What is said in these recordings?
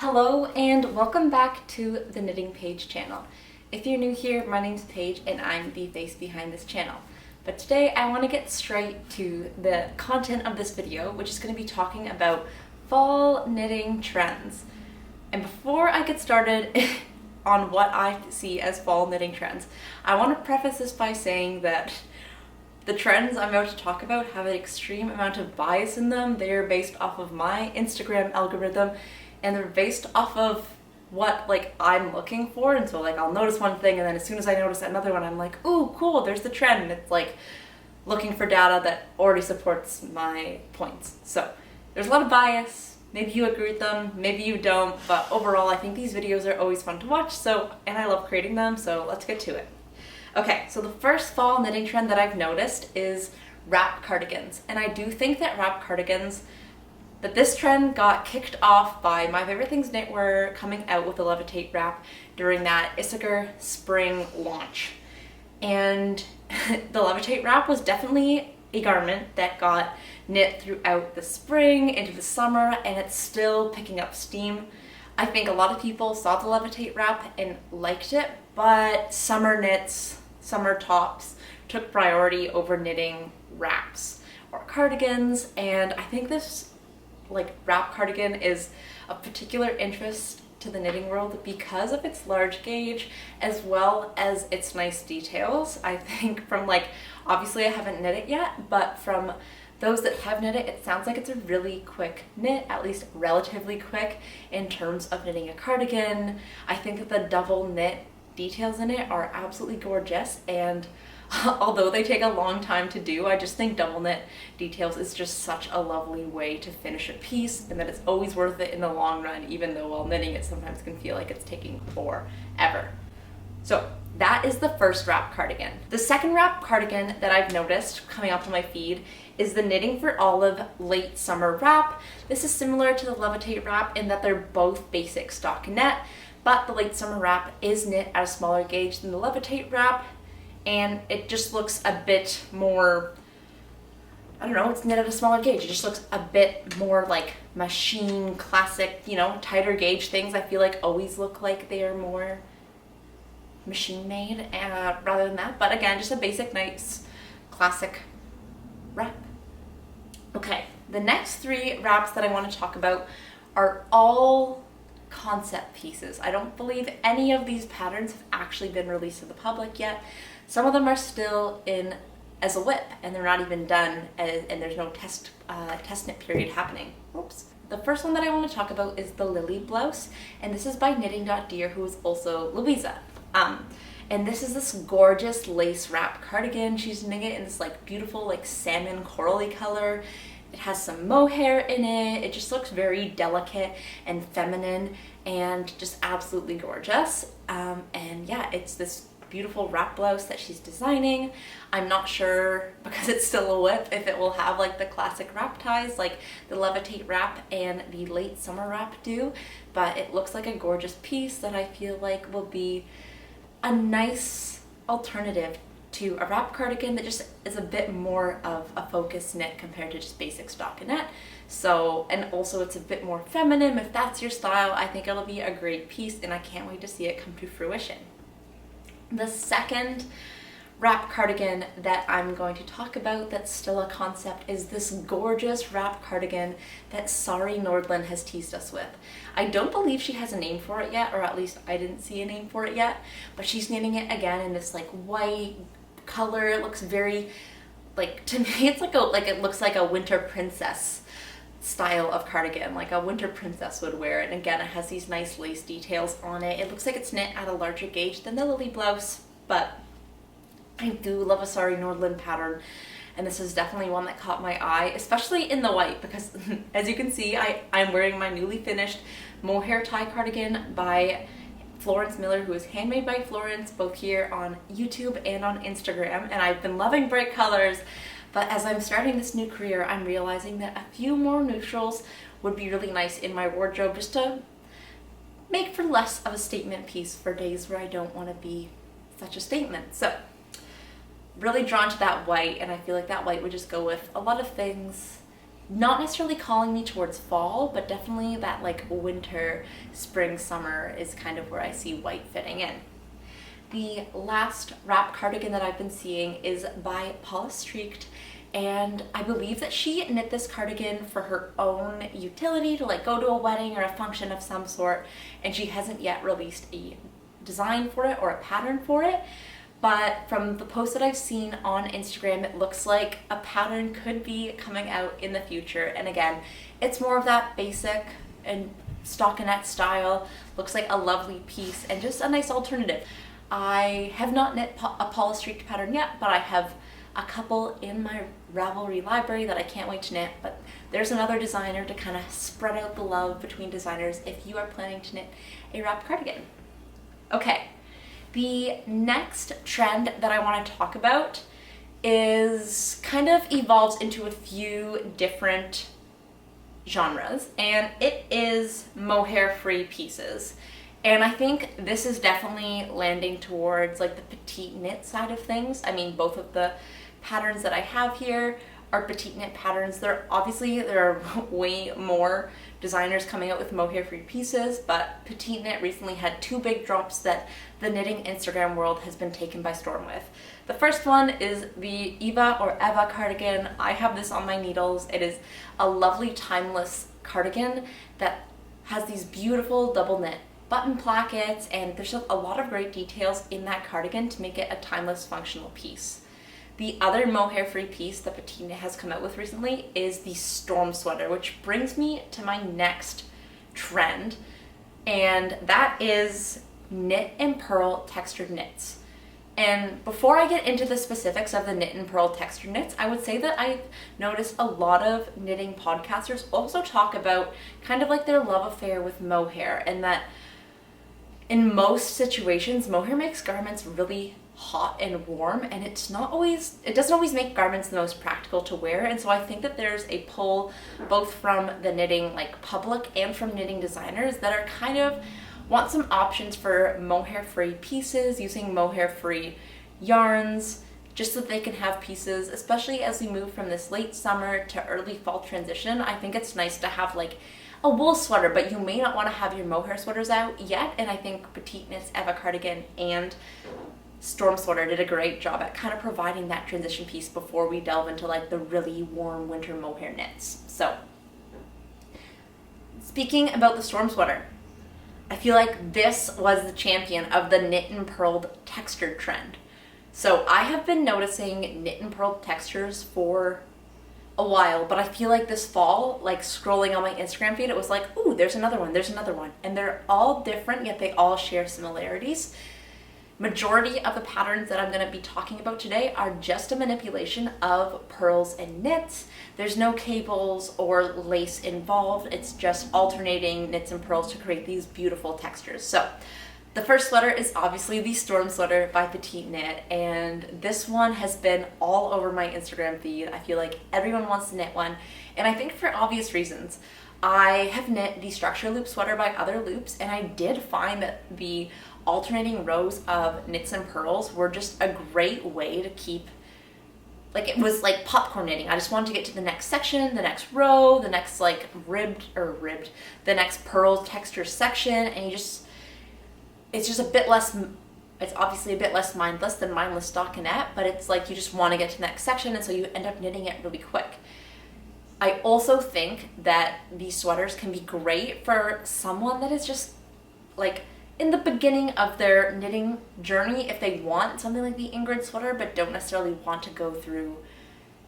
Hello and welcome back to the Knitting Page channel. If you're new here, my name's Paige and I'm the face behind this channel. But today I want to get straight to the content of this video, which is going to be talking about fall knitting trends. And before I get started on what I see as fall knitting trends, I want to preface this by saying that the trends I'm about to talk about have an extreme amount of bias in them. They are based off of my Instagram algorithm and they're based off of what I'm looking for. And so I'll notice one thing and then as soon as I notice another one I'm like, ooh, cool, there's the trend. And it's like looking for data that already supports my points. So there's a lot of bias. Maybe you agree with them, maybe you don't, but overall I think these videos are always fun to watch, and I love creating them, so let's get to it. Okay, so the first fall knitting trend that I've noticed is wrap cardigans. And I do think that that this trend got kicked off by My Favorite Things Knitwear coming out with the Levitate wrap during that Issachar spring launch. And the Levitate wrap was definitely a garment that got knit throughout the spring into the summer, and it's still picking up steam. I think a lot of people saw the Levitate wrap and liked it, but summer knits, summer tops took priority over knitting wraps or cardigans, and I think this wrap cardigan is of particular interest to the knitting world because of its large gauge as well as its nice details. I think from obviously I haven't knit it yet, but from those that have knit it, it sounds like it's a really quick knit, at least relatively quick in terms of knitting a cardigan. I think that the double knit details in it are absolutely gorgeous, and although they take a long time to do, I just think double knit details is just such a lovely way to finish a piece, and that it's always worth it in the long run, even though while knitting it sometimes can feel like it's taking forever. So that is the first wrap cardigan. The second wrap cardigan that I've noticed coming up on my feed is the Knitting for Olive late summer wrap. This is similar to the Levitate wrap in that they're both basic stockinette, but the late summer wrap is knit at a smaller gauge than the Levitate wrap, and it just looks a bit more, I don't know, it's knit at a smaller gauge. It just looks a bit more like machine classic, tighter gauge things I feel like always look like they are more machine made rather than that. But again, just a basic, nice, classic wrap. Okay, the next three wraps that I want to talk about are all concept pieces. I don't believe any of these patterns have actually been released to the public yet. Some of them are still in as a whip and they're not even done, and there's no test knit period happening. Oops. The first one that I want to talk about is the Lilly blouse, and this is by knitting.deer, who is also Louisa. And this is this gorgeous lace wrap cardigan. She's knitting it in this beautiful salmon corally color. It has some mohair in it. It just looks very delicate and feminine and just absolutely gorgeous. And yeah, it's this beautiful wrap blouse that she's designing. I'm not sure, because it's still a whip, if it will have the classic wrap ties like the Levitate wrap and the late summer wrap do, but it looks like a gorgeous piece that I feel like will be a nice alternative to a wrap cardigan that just is a bit more of a focus knit compared to just basic stockinette. So, and also it's a bit more feminine. If that's your style, I think it'll be a great piece, and I can't wait to see it come to fruition. The second wrap cardigan that I'm going to talk about that's still a concept is this gorgeous wrap cardigan that Sari Nordlund has teased us with. I don't believe she has a name for it yet, or at least I didn't see a name for it yet, but she's knitting it again in this white color. It looks very to me it's it looks like a winter princess style of cardigan, like a winter princess would wear it. And again, it has these nice lace details on it. It looks like it's knit at a larger gauge than the Lilly blouse, but I do love a Sari Nordlund pattern, and this is definitely one that caught my eye, especially in the white, because as you can see, I'm wearing my newly finished Mohair tie cardigan by Florence Miller, who is Handmade by Florence, both here on YouTube and on Instagram, and I've been loving bright colors. But as I'm starting this new career, I'm realizing that a few more neutrals would be really nice in my wardrobe, just to make for less of a statement piece for days where I don't want to be such a statement. So really drawn to that white, and I feel like that white would just go with a lot of things not necessarily calling me towards fall, but definitely that like winter, spring, summer is kind of where I see white fitting in. The last wrap cardigan that I've been seeing is by Paula Streaked, and I believe that she knit this cardigan for her own utility, to like go to a wedding or a function of some sort, and she hasn't yet released a design for it or a pattern for it. But from the posts that I've seen on Instagram, it looks like a pattern could be coming out in the future. And again, it's more of that basic and stockinette style. Looks like a lovely piece and just a nice alternative. I have not knit a Paula Streaked pattern yet, but I have a couple in my Ravelry library that I can't wait to knit. But there's another designer to kind of spread out the love between designers if you are planning to knit a wrap cardigan. Okay. The next trend that I want to talk about is kind of evolves into a few different genres, and it is mohair free pieces. And I think this is definitely landing towards like the petite knit side of things. I mean, both of the patterns that I have here are petite knit patterns. There are way more designers coming out with mohair free pieces, but petite knit recently had two big drops that the knitting Instagram world has been taken by storm with. The first one is the Eva cardigan. I have this on my needles. It is a lovely timeless cardigan that has these beautiful double knit button plackets, and there's a lot of great details in that cardigan to make it a timeless functional piece. The other mohair free piece that Petite Knit has come out with recently is the storm sweater, which brings me to my next trend, and that is knit and purl textured knits. And before I get into the specifics of the knit and purl textured knits, I would say that I've noticed a lot of knitting podcasters also talk about kind of like their love affair with mohair, and that in most situations, mohair makes garments really hot and warm, and it doesn't always make garments the most practical to wear. And so I think that there's a pull both from the knitting like public and from knitting designers that are kind of want some options for mohair free pieces using mohair free yarns, just so that they can have pieces, especially as we move from this late summer to early fall transition. I think it's nice to have like a wool sweater, but you may not want to have your mohair sweaters out yet. And I think Petite Knit's Eva cardigan and Storm Sweater did a great job at kind of providing that transition piece before we delve into like the really warm winter mohair knits. So, speaking about the Storm Sweater, I feel like this was the champion of the knit and purled textured trend. So I have been noticing knit and purled textures for a while, but I feel like this fall, like scrolling on my Instagram feed, it was like, ooh, there's another one, and they're all different, yet they all share similarities. Majority of the patterns that I'm going to be talking about today are just a manipulation of purls and knits. There's no cables or lace involved. It's just alternating knits and purls to create these beautiful textures. So the first sweater is obviously the Storm Sweater by Petite Knit, and this one has been all over my Instagram feed. I feel like everyone wants to knit one, and I think for obvious reasons. I have knit the Structure Loop sweater by Other Loops, and I did find that the alternating rows of knits and purls were just a great way to keep, like, it was like popcorn knitting. I just wanted to get to the next section, the next row, the next like the next purl texture section, and it's just a bit less, it's obviously a bit less mindless than mindless stockinette, but it's like you just want to get to the next section, and so you end up knitting it really quick. I also think that these sweaters can be great for someone that is just like in the beginning of their knitting journey, if they want something like the Ingrid sweater but don't necessarily want to go through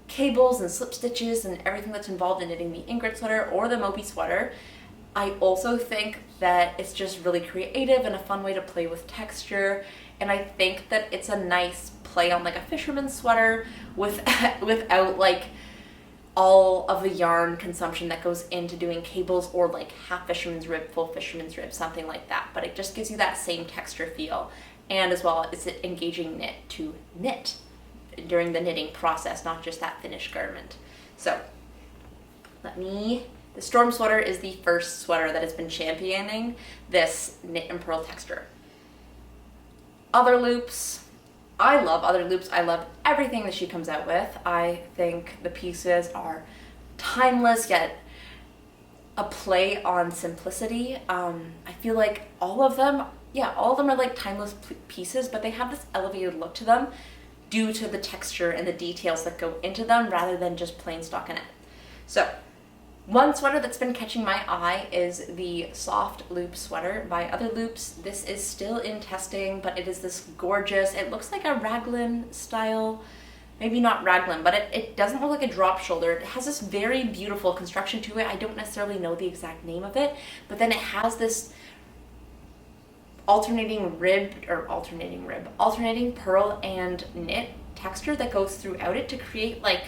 cables and slip stitches and everything that's involved in knitting the Ingrid sweater or the Moby sweater. I also think that it's just really creative and a fun way to play with texture, and I think that it's a nice play on like a fisherman's sweater without like all of the yarn consumption that goes into doing cables or like half fisherman's rib, full fisherman's rib, something like that. But it just gives you that same texture feel, and as well it's an engaging knit to knit during the knitting process, not just that finished garment. So the Storm Sweater is the first sweater that has been championing this knit and purl texture. Other Loops, I love Other Loops. I love everything that she comes out with. I think the pieces are timeless yet a play on simplicity. I feel like all of them are like timeless pieces, but they have this elevated look to them due to the texture and the details that go into them rather than just plain stockinette. So one sweater that's been catching my eye is the soft loop sweater by Other Loops. This is still in testing, but it is this gorgeous, it looks like a raglan style, maybe not raglan, but it doesn't look like a drop shoulder. It has this very beautiful construction to it. I don't necessarily know the exact name of it, but then it has this alternating purl and knit texture that goes throughout it to create like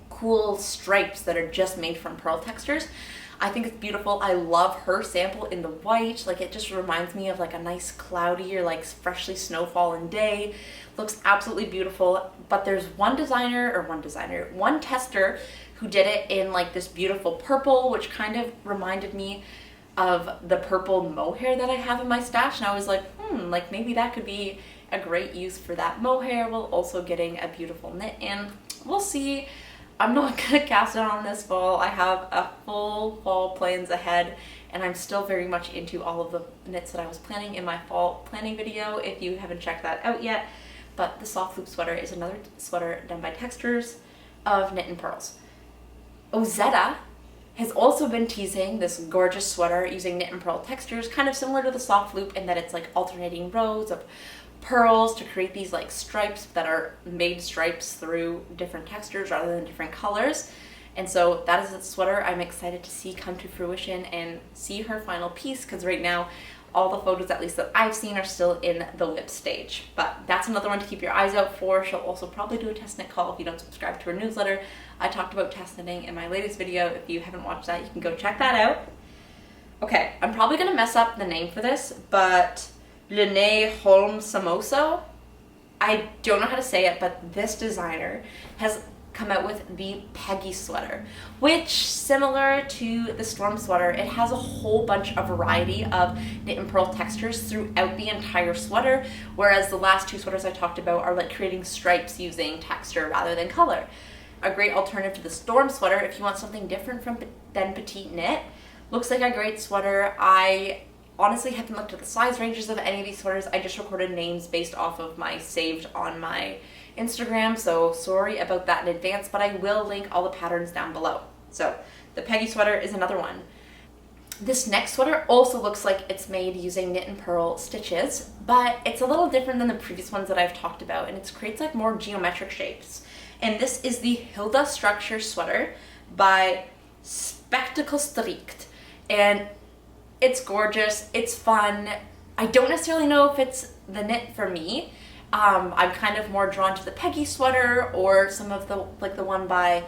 cool stripes that are just made from purl textures. I think it's beautiful. I love her sample in the white. Like, it just reminds me of like a nice cloudy or like freshly snowfallen day. Looks absolutely beautiful. But there's one tester who did it in like this beautiful purple, which kind of reminded me of the purple mohair that I have in my stash. And I was like, like maybe that could be a great use for that mohair while also getting a beautiful knit in. We'll see. I'm not gonna cast it on this fall. I have a full fall plans ahead, and I'm still very much into all of the knits that I was planning in my fall planning video, if you haven't checked that out yet. But the soft loop sweater is another sweater done by Textures of Knit and Pearls. Ozetta has also been teasing this gorgeous sweater using knit and purl textures, kind of similar to the soft loop in that it's like alternating rows of pearls to create these like stripes that are made stripes through different textures rather than different colors. And so that is a sweater I'm excited to see come to fruition and see her final piece, because right now all the photos, at least that I've seen, are still in the whip stage. But that's another one to keep your eyes out for. She'll also probably do a test knit call if you don't subscribe to her newsletter. I talked about test knitting in my latest video. If you haven't watched that, you can go check that out. Okay, I'm probably gonna mess up the name for this, but Lene Holme Samsoe. I don't know how to say it, but this designer has come out with the Peggy sweater, which, similar to the Storm sweater, it has a whole bunch of variety of knit and purl textures throughout the entire sweater, whereas the last two sweaters I talked about are like creating stripes using texture rather than color. A great alternative to the Storm sweater if you want something different than Petite Knit. Looks like a great sweater. I honestly haven't looked at the size ranges of any of these sweaters. I just recorded names based off of my saved on my Instagram, so sorry about that in advance, but I will link all the patterns down below. So the Peggy sweater is another one. This next sweater also looks like it's made using knit and purl stitches, but it's a little different than the previous ones that I've talked about, and it creates like more geometric shapes. And this is the Hilda structure sweater by spektakelstrik, and it's gorgeous, it's fun. I don't necessarily know if it's the knit for me. I'm kind of more drawn to the Peggy sweater or some of the, like the one by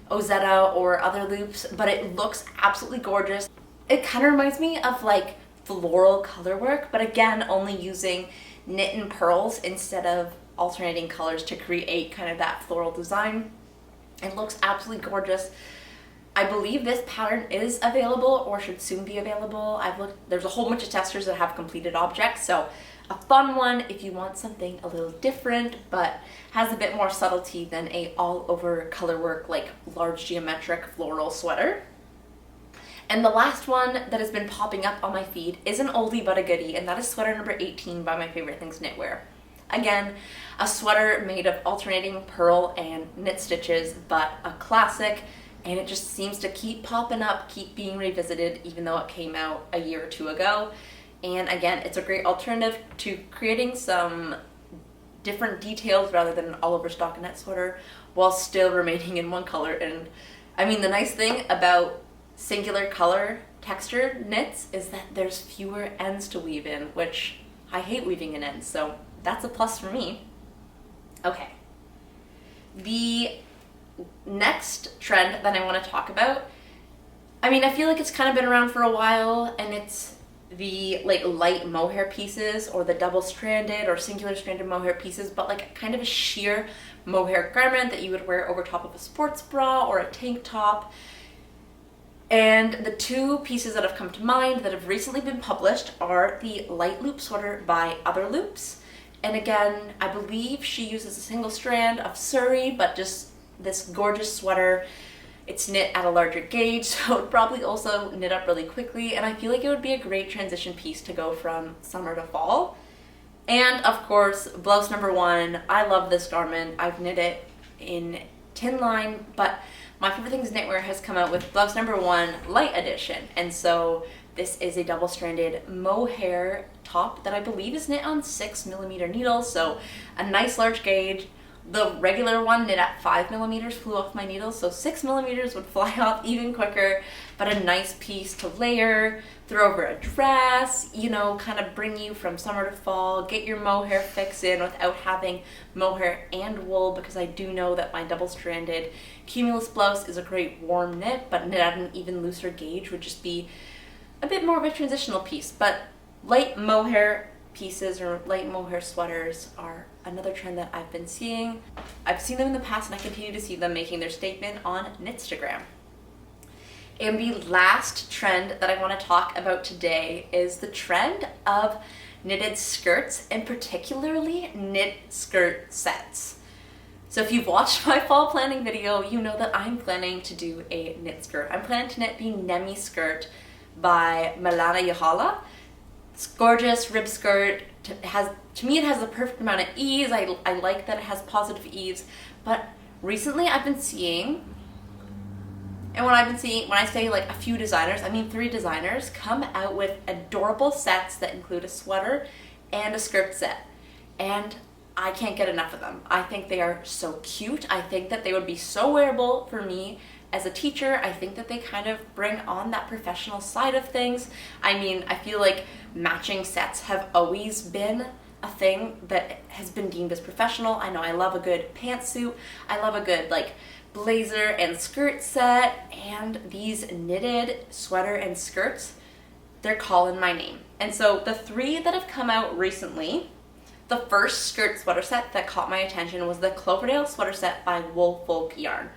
Ozetta or Other Loops, but it looks absolutely gorgeous. It kind of reminds me of like floral color work, but again, only using knit and pearls instead of alternating colors to create kind of that floral design. It looks absolutely gorgeous. I believe this pattern is available or should soon be available. I've looked, there's a whole bunch of testers that have completed objects, so a fun one if you want something a little different but has a bit more subtlety than a all over color work like large geometric floral sweater. And the last one that has been popping up on my feed is an oldie but a goodie, and that is sweater number 18 by My Favorite Things Knitwear. Again, a sweater made of alternating purl and knit stitches, but a classic. And it just seems to keep popping up, keep being revisited, even though it came out a year or two ago. And again, it's a great alternative to creating some different details rather than an all-over stockinette sweater while still remaining in one color. And I mean, the nice thing about singular color texture knits is that there's fewer ends to weave in, which I hate weaving in ends, so that's a plus for me. Okay. The next trend that I want to talk about, I mean, I feel like it's kind of been around for a while, and it's the like light mohair pieces or the double-stranded or singular-stranded mohair pieces, but like kind of a sheer mohair garment that you would wear over top of a sports bra or a tank top. And the two pieces that have come to mind that have recently been published are the light loop sweater by Other Loops. And again, I believe she uses a single strand of Sari, but just this gorgeous sweater. It's knit at a larger gauge, so it would probably also knit up really quickly, and I feel like it would be a great transition piece to go from summer to fall. And of course, blouse number 1. I love this garment. I've knit it in tin line, but my favorite things Knitwear has come out with blouse number 1 light edition. And so this is a double-stranded mohair top that I believe is knit on 6mm needles, so a nice large gauge. The regular one knit at 5mm flew off my needles, so 6mm would fly off even quicker, but a nice piece to layer, throw over a dress, you know, kind of bring you from summer to fall, get your mohair fix in without having mohair and wool, because I do know that my double-stranded cumulus blouse is a great warm knit, but knit at an even looser gauge would just be a bit more of a transitional piece. But light mohair pieces or light mohair sweaters are another trend that I've been seeing. I've seen them in the past, and I continue to see them making their statement on Knitstagram. And the last trend that I want to talk about today is the trend of knitted skirts, and particularly knit skirt sets. So if you've watched my fall planning video, you know that I'm planning to do a knit skirt. I'm planning to knit the Nemi skirt by Milana Yahala. It's gorgeous rib skirt. To me, it has the perfect amount of ease. I like that it has positive ease. But recently I've been seeing, and when I say like a few designers, I mean 3 designers, come out with adorable sets that include a sweater and a skirt set. And I can't get enough of them. I think they are so cute. I think that they would be so wearable for me as a teacher. I think that they kind of bring on that professional side of things. I mean, I feel like matching sets have always been a thing that has been deemed as professional. I know I love a good pantsuit. I love a good like blazer and skirt set, and these knitted sweater and skirts, they're calling my name. And so the 3 that have come out recently, the first skirt sweater set that caught my attention was the Cloverdale sweater set by Wool Folk Yarn.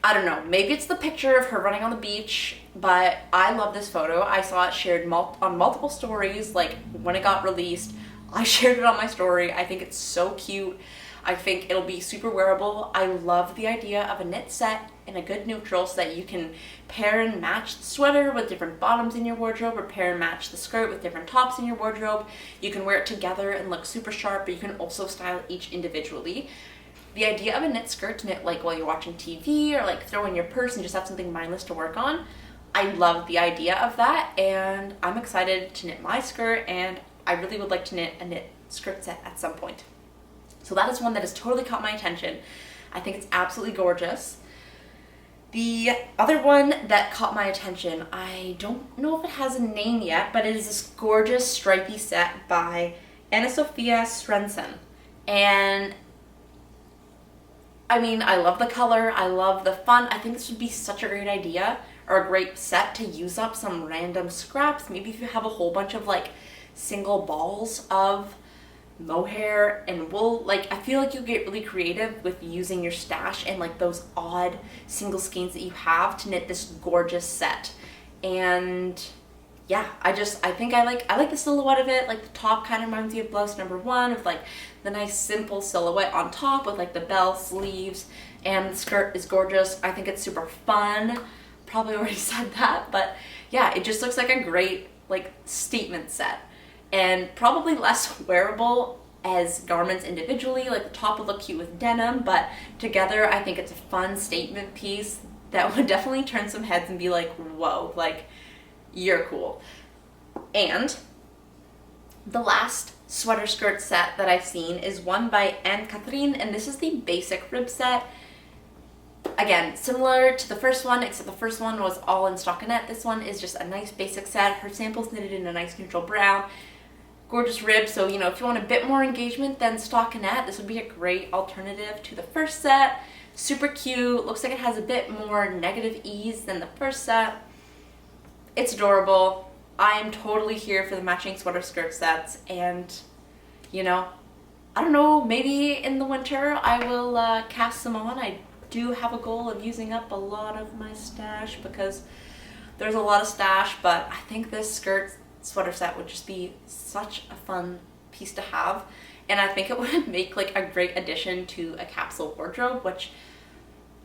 I don't know, maybe it's the picture of her running on the beach, but I love this photo. I saw it shared on multiple stories, like when it got released. I shared it on my story. I think it's so cute. I think it'll be super wearable. I love the idea of a knit set in a good neutral so that you can pair and match the sweater with different bottoms in your wardrobe, or pair and match the skirt with different tops in your wardrobe. You can wear it together and look super sharp, but you can also style each individually. The idea of a knit skirt to knit like while you're watching TV, or like throw in your purse and just have something mindless to work on, I love the idea of that, and I'm excited to knit my skirt, and I really would like to knit a knit skirt set at some point. So that is one that has totally caught my attention. I think it's absolutely gorgeous. The other one that caught my attention, I don't know if it has a name yet, but it is this gorgeous stripy set by Anna Sophia Svensson. And I mean, I love the color, I love the fun. I think this would be such a great idea, or a great set to use up some random scraps. Maybe if you have a whole bunch of like single balls of mohair and wool, like I feel like you get really creative with using your stash and like those odd single skeins that you have to knit this gorgeous set. And yeah, I think I like the silhouette of it. Like the top kind of reminds me of blouse number 1, with like the nice simple silhouette on top with like the bell sleeves, and the skirt is gorgeous. I think it's super fun. Probably already said that, but yeah, it just looks like a great like statement set, and probably less wearable as garments individually. Like the top would look cute with denim, but together I think it's a fun statement piece that would definitely turn some heads and be like, whoa, like you're cool. And the last sweater skirt set that I've seen is one by Anne-Catherine, and this is the basic rib set. Again, similar to the first one, except the first one was all in stockinette. This one is just a nice basic set. Her sample's knitted in a nice neutral brown. Gorgeous rib, so you know, if you want a bit more engagement than stockinette, this would be a great alternative to the first set. Super cute, looks like it has a bit more negative ease than the first set. It's adorable. I am totally here for the matching sweater skirt sets, and you know, I don't know, maybe in the winter I will cast some on. I do have a goal of using up a lot of my stash because there's a lot of stash, but I think this skirt sweater set would just be such a fun piece to have, and I think it would make like a great addition to a capsule wardrobe, which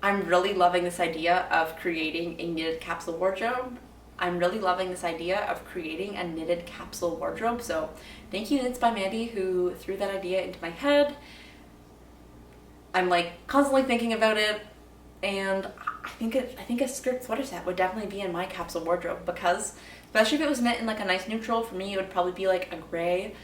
I'm really loving this idea of creating a knitted capsule wardrobe. I'm really loving this idea of creating a knitted capsule wardrobe. So thank you, Knits by Mandy, who threw that idea into my head. I'm like constantly thinking about it, and I think a skirt sweater set would definitely be in my capsule wardrobe, because especially if it was knit in like a nice neutral, for me it would probably be like a gray.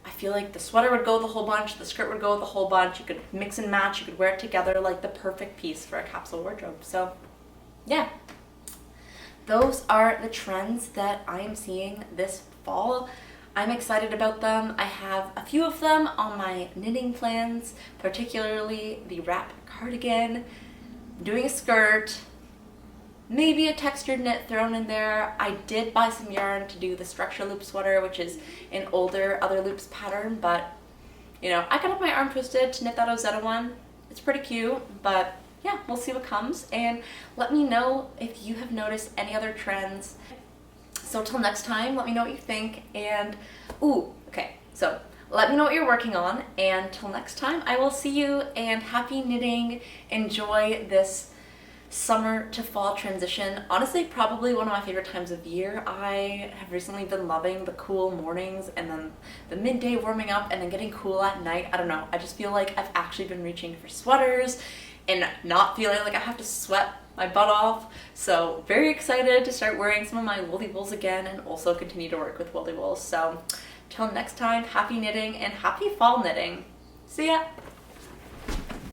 I feel like the sweater would go with the whole bunch, the skirt would go with the whole bunch, you could mix and match, you could wear it together, like the perfect piece for a capsule wardrobe. So yeah, those are the trends that I am seeing this fall. I'm excited about them. I have a few of them on my knitting plans, particularly the wrap cardigan, doing a skirt, maybe a textured knit thrown in there. I did buy some yarn to do the structure loop sweater, which is an older other loops pattern, but you know, I got up my arm twisted to knit that Ozetta one. It's pretty cute, but yeah, we'll see what comes, and let me know if you have noticed any other trends. So till next time, let me know what you think, and okay, so let me know what you're working on, and till next time, I will see you, and happy knitting. Enjoy this summer to fall transition. Honestly, probably one of my favorite times of year. I have recently been loving the cool mornings and then the midday warming up and then getting cool at night. I don't know, I just feel like I've actually been reaching for sweaters and not feeling like I have to sweat my butt off. So very excited to start wearing some of my woolly wools again and also continue to work with woolly wools. So till next time, happy knitting and happy fall knitting. See ya!